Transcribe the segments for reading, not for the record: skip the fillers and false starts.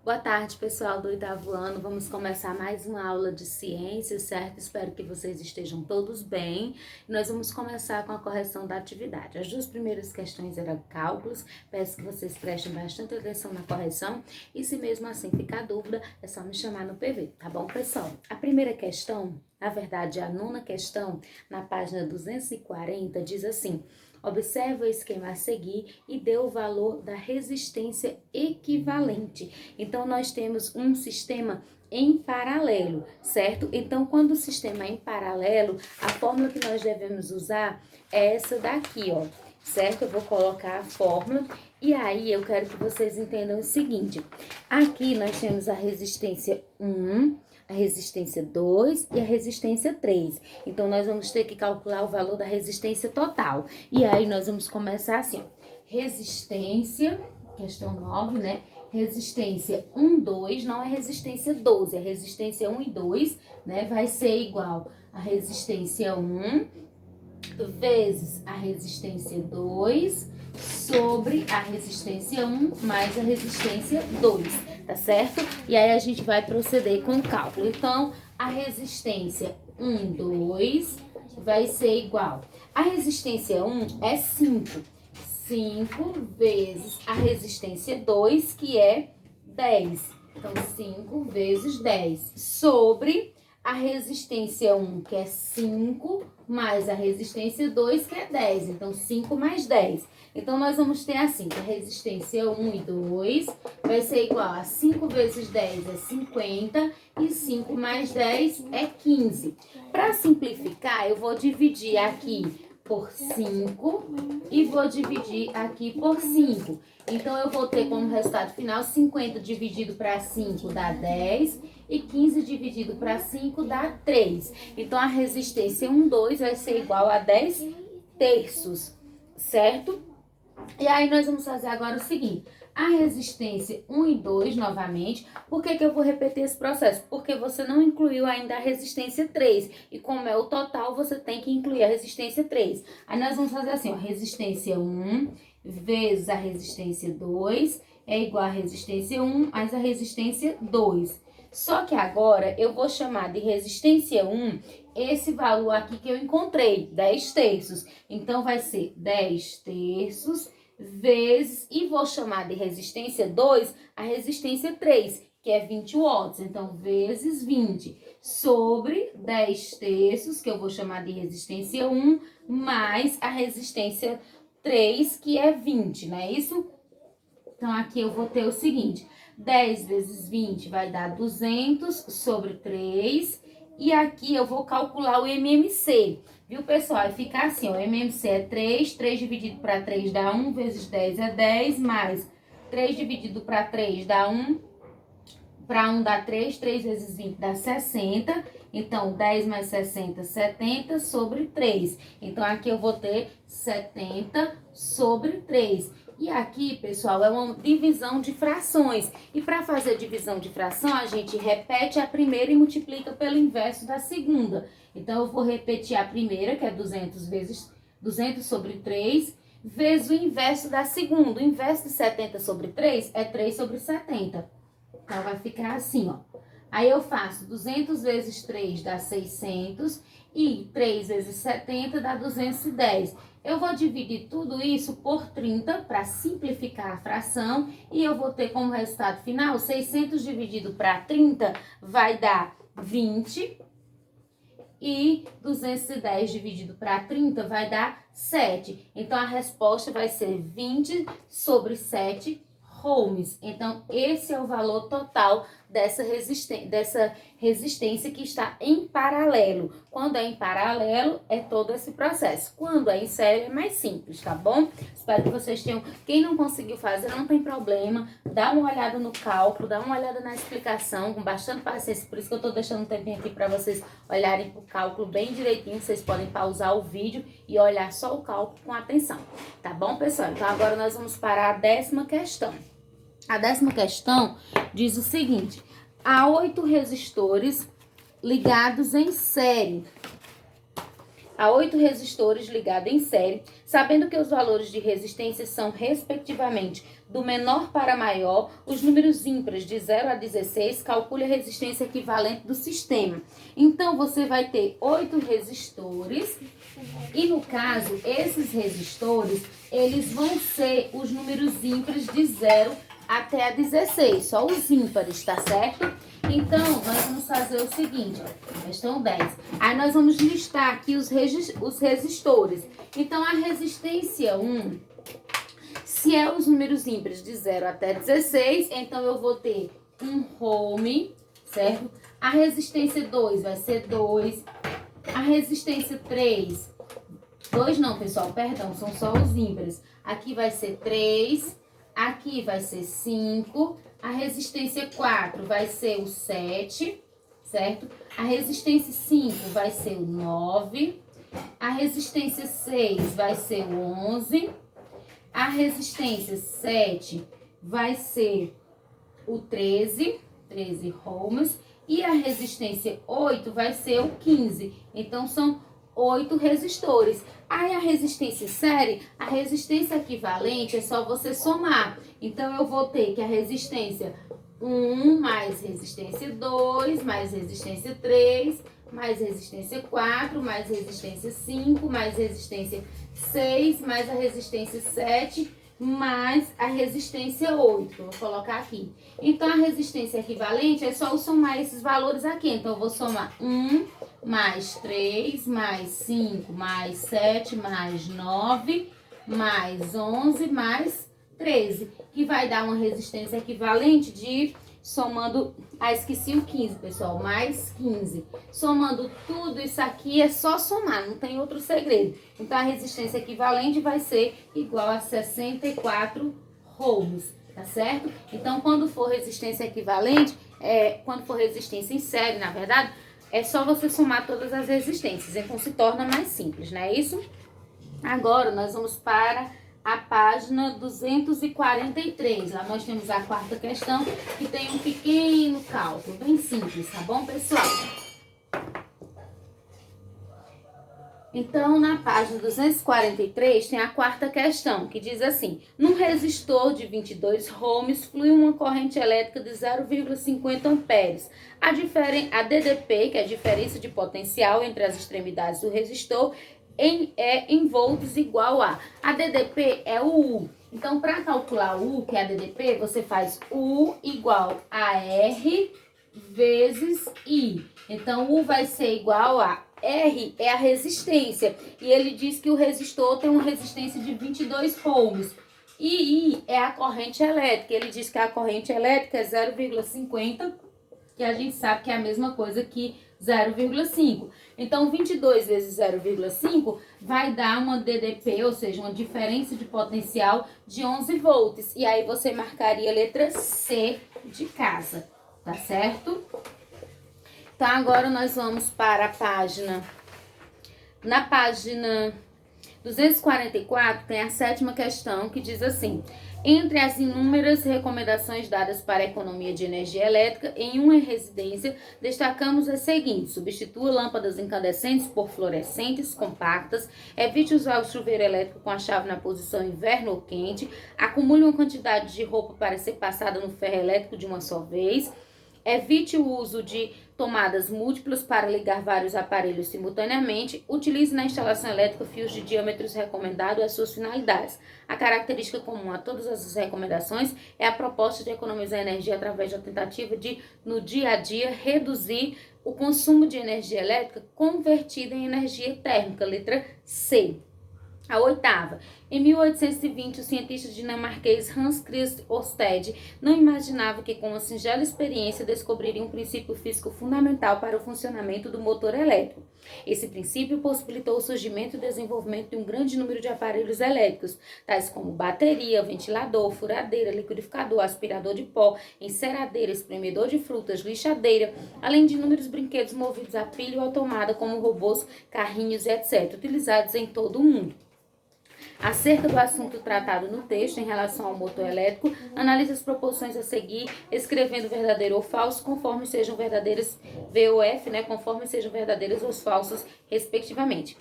Boa tarde, pessoal do oitavo ano. Vamos começar mais uma aula de ciências, certo? Espero que vocês estejam todos bem. Nós vamos começar com a correção da atividade. As duas primeiras questões eram cálculos. Peço que vocês prestem bastante atenção na correção. E se mesmo assim ficar dúvida, é só me chamar no PV, tá bom, pessoal? A primeira questão, na verdade, a nona questão, na página 240, diz assim: observe o esquema a seguir e dê o valor da resistência equivalente. Então, nós temos um sistema em paralelo, certo? Então, quando o sistema é em paralelo, a fórmula que nós devemos usar é essa daqui, ó, certo? Eu vou colocar a fórmula e aí eu quero que vocês entendam o seguinte. Aqui nós temos a resistência 1, a resistência 2 e a resistência 3. Então, nós vamos ter que calcular o valor da resistência total. E aí, nós vamos começar assim, ó. Resistência, questão 9, né? Resistência 1, 2, não é resistência 12, é resistência 1 e 2, né? Vai ser igual a resistência 1 vezes a resistência 2 sobre a resistência 1 mais a resistência 2, tá certo? E aí a gente vai proceder com o cálculo. Então, a resistência 1, 2 vai ser igual. A resistência 1 é 5. 5 vezes a resistência 2, que é 10. Então, 5 vezes 10 sobre a resistência 1, que é 5, mais a resistência 2, que é 10. Então, 5 mais 10. Então, nós vamos ter assim, que a resistência 1 e 2 vai ser igual a 5 vezes 10 é 50 e 5 mais 10 é 15. Para simplificar, eu vou dividir aqui por 5 e vou dividir aqui por 5. Então, eu vou ter como resultado final 50 dividido para 5 dá 10 e 15 dividido para 5 dá 3. Então, a resistência 1, 2 vai ser igual a 10 terços, certo? E aí, nós vamos fazer agora o seguinte. A resistência 1 e 2, novamente. Por que eu vou repetir esse processo? Porque você não incluiu ainda a resistência 3. E como é o total, você tem que incluir a resistência 3. Aí nós vamos fazer assim, ó. Resistência 1 vezes a resistência 2 é igual a resistência 1 mais a resistência 2. Só que agora eu vou chamar de resistência 1 esse valor aqui que eu encontrei, 10 terços. Então, vai ser 10 terços vezes, e vou chamar de resistência 2 a resistência 3, que é 20 watts. Então, vezes 20 sobre 10 terços, que eu vou chamar de resistência 1, mais a resistência 3, que é 20, não é isso? Então, aqui eu vou ter o seguinte, 10 vezes 20 vai dar 200 sobre 3, e aqui eu vou calcular o MMC, viu, pessoal? Vai ficar assim, ó, o MMC é 3, 3 dividido para 3 dá 1, vezes 10 é 10, mais 3 dividido para 3 dá 1, para 1 dá 3, 3 vezes 20 dá 60, então 10 mais 60, 70 sobre 3. Então, aqui eu vou ter 70 sobre 3. E aqui, pessoal, é uma divisão de frações. E para fazer divisão de fração, a gente repete a primeira e multiplica pelo inverso da segunda. Então, eu vou repetir a primeira, que é 200 vezes 200 sobre 3, vezes o inverso da segunda. O inverso de 70 sobre 3 é 3 sobre 70. Então, vai ficar assim, ó. Aí, eu faço 200 vezes 3 dá 600 e 3 vezes 70 dá 210. Eu vou dividir tudo isso por 30 para simplificar a fração e eu vou ter como resultado final 600 dividido para 30 vai dar 20 e 210 dividido para 30 vai dar 7. Então, a resposta vai ser 20 sobre 7 ohms. Então, esse é o valor total dessa resistência que está em paralelo. Quando é em paralelo, é todo esse processo. Quando é em série, é mais simples, tá bom? Espero que vocês tenham... Quem não conseguiu fazer, não tem problema. Dá uma olhada no cálculo, dá uma olhada na explicação, com bastante paciência. Por isso que eu tô deixando um tempinho aqui para vocês olharem pro cálculo bem direitinho. Vocês podem pausar o vídeo e olhar só o cálculo com atenção. Tá bom, pessoal? Então, agora nós vamos para a 10ª questão. A 10ª questão diz o seguinte: há 8 resistores ligados em série a 8 resistores ligados em série, sabendo que os valores de resistência são, respectivamente, do menor para maior, os números ímpares de 0 a 16, calcule a resistência equivalente do sistema. Então, você vai ter 8 resistores e, no caso, esses resistores, eles vão ser os números ímpares de 0 até a 16, só os ímpares, tá certo? Então, nós vamos fazer o seguinte, questão 10. Aí nós vamos listar aqui os resistores. Então, a resistência 1, se é os números ímpares de 0 até 16, então eu vou ter um ohm, certo? A resistência 2 vai ser 2. A resistência 3, 2 não, pessoal, perdão, são só os ímpares. Aqui vai ser 3, aqui vai ser 5. A resistência 4 vai ser o 7, certo? A resistência 5 vai ser o 9. A resistência 6 vai ser o 11. A resistência 7 vai ser o 13 ohms. E a resistência 8 vai ser o 15. Então, são 8 resistores. Aí, a resistência série, a resistência equivalente é só você somar. Então, eu vou ter que a resistência 1 mais resistência 2, mais resistência 3, mais resistência 4, mais resistência 5, mais resistência 6, mais a resistência 7, mais a resistência 8, que eu vou colocar aqui. Então, a resistência equivalente é só eu somar esses valores aqui. Então, eu vou somar 1 mais 3, mais 5, mais 7, mais 9, mais 11, mais 13, que vai dar uma resistência equivalente de, somando, esqueci o 15, pessoal, mais 15. Somando tudo isso aqui é só somar, não tem outro segredo. Então, a resistência equivalente vai ser igual a 64 ohms, tá certo? Então, quando for resistência equivalente, quando for resistência em série, na verdade, é só você somar todas as resistências, então se torna mais simples, não é isso? Agora, nós vamos para a página 243. Lá nós temos a quarta questão, que tem um pequeno cálculo, bem simples, tá bom, pessoal? Então, na página 243, tem a quarta questão, que diz assim: num resistor de 22 ohms, flui uma corrente elétrica de 0,50 amperes. A DDP, que é a diferença de potencial entre as extremidades do resistor, em volts igual a DDP é o U. Então, para calcular o U, que é a DDP, você faz U igual a R vezes I. Então, U vai ser igual a R é a resistência. E ele diz que o resistor tem uma resistência de 22 ohms. E I é a corrente elétrica. Ele diz que a corrente elétrica é 0,50, que a gente sabe que é a mesma coisa que 0,5. Então, 22 vezes 0,5 vai dar uma DDP, ou seja, uma diferença de potencial de 11 volts. E aí você marcaria a letra C de casa, tá certo? Então, agora nós vamos para a página. Na página 244 tem a sétima questão, que diz assim: entre as inúmeras recomendações dadas para a economia de energia elétrica em uma residência, destacamos as seguintes: substitua lâmpadas incandescentes por fluorescentes compactas, evite usar o chuveiro elétrico com a chave na posição inverno ou quente, acumule uma quantidade de roupa para ser passada no ferro elétrico de uma só vez, evite o uso de tomadas múltiplas para ligar vários aparelhos simultaneamente. Utilize na instalação elétrica fios de diâmetros recomendados às suas finalidades. A característica comum a todas as recomendações é a proposta de economizar energia através da tentativa de, no dia a dia, reduzir o consumo de energia elétrica convertida em energia térmica. Letra C. A oitava. Em 1820, o cientista dinamarquês Hans Christian Ørsted não imaginava que, com uma singela experiência, descobriria um princípio físico fundamental para o funcionamento do motor elétrico. Esse princípio possibilitou o surgimento e desenvolvimento de um grande número de aparelhos elétricos, tais como bateria, ventilador, furadeira, liquidificador, aspirador de pó, enceradeira, espremedor de frutas, lixadeira, além de inúmeros brinquedos movidos a pilha ou a tomada, como robôs, carrinhos e etc., utilizados em todo o mundo. Acerca do assunto tratado no texto em relação ao motor elétrico, analise as proposições a seguir, escrevendo verdadeiro ou falso, conforme sejam verdadeiras, VOF, né, conforme sejam verdadeiros ou falsos, respectivamente.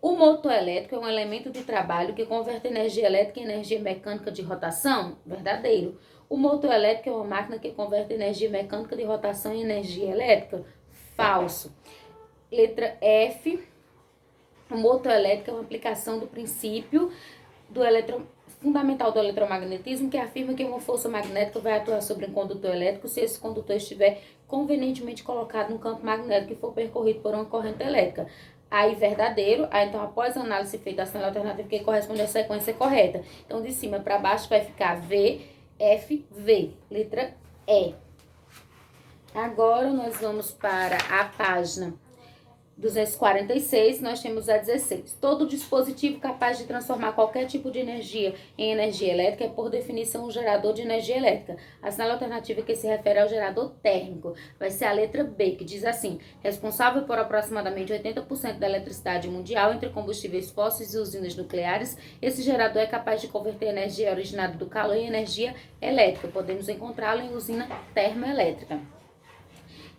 O motor elétrico é um elemento de trabalho que converte energia elétrica em energia mecânica de rotação? Verdadeiro. O motor elétrico é uma máquina que converte energia mecânica de rotação em energia elétrica? Falso. Letra F. O motor elétrico é uma aplicação do princípio fundamental do eletromagnetismo, que afirma que uma força magnética vai atuar sobre um condutor elétrico se esse condutor estiver convenientemente colocado no campo magnético e for percorrido por uma corrente elétrica. Aí, verdadeiro. Aí, então, após a análise feita, a ação alternativa que corresponde à sequência correta. Então, de cima para baixo vai ficar V, F, V. Letra E. Agora, nós vamos para a página 246, nós temos a 16. Todo dispositivo capaz de transformar qualquer tipo de energia em energia elétrica é, por definição, um gerador de energia elétrica. A sinal alternativa que se refere ao gerador térmico vai ser a letra B, que diz assim: responsável por aproximadamente 80% da eletricidade mundial entre combustíveis fósseis e usinas nucleares, esse gerador é capaz de converter energia originada do calor em energia elétrica. Podemos encontrá-lo em usina termoelétrica.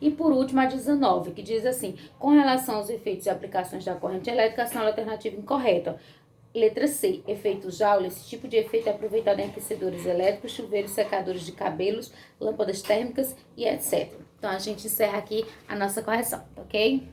E por último, a 19, que diz assim: com relação aos efeitos e aplicações da corrente elétrica, ação alternativa incorreta. Letra C, efeito Joule. Esse tipo de efeito é aproveitado em aquecedores elétricos, chuveiros, secadores de cabelos, lâmpadas térmicas e etc. Então, a gente encerra aqui a nossa correção, ok?